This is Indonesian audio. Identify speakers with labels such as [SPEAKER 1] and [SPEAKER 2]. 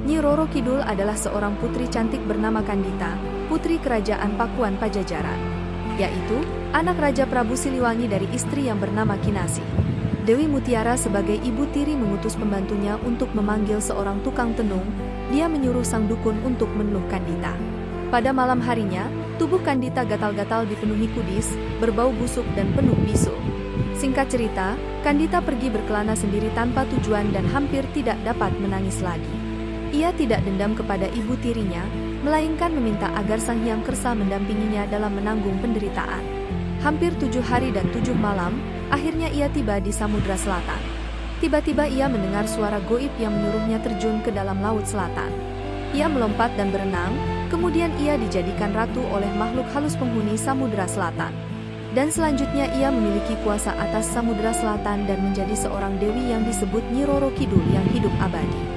[SPEAKER 1] Nyi Roro Kidul adalah seorang putri cantik bernama Kandita, putri kerajaan Pakuan Pajajaran, yaitu anak Raja Prabu Siliwangi dari istri yang bernama Kinasi. Dewi Mutiara sebagai ibu tiri mengutus pembantunya untuk memanggil seorang tukang tenung. Dia menyuruh sang dukun untuk meneluh Kandita. Pada malam harinya, tubuh Kandita gatal-gatal dipenuhi kudis, berbau busuk dan penuh bisul. Singkat cerita, Kandita pergi berkelana sendiri tanpa tujuan dan hampir tidak dapat menangis lagi. Ia tidak dendam kepada ibu tirinya, melainkan meminta agar Sang Hyang Kersa mendampinginya dalam menanggung penderitaan. Hampir 7 hari dan 7 malam, akhirnya ia tiba di Samudra Selatan. Tiba-tiba ia mendengar suara goib yang menyuruhnya terjun ke dalam laut selatan. Ia melompat dan berenang, kemudian ia dijadikan ratu oleh makhluk halus penghuni Samudra Selatan. Dan selanjutnya ia memiliki kuasa atas Samudra Selatan dan menjadi seorang dewi yang disebut Nyi Roro Kidul yang hidup abadi.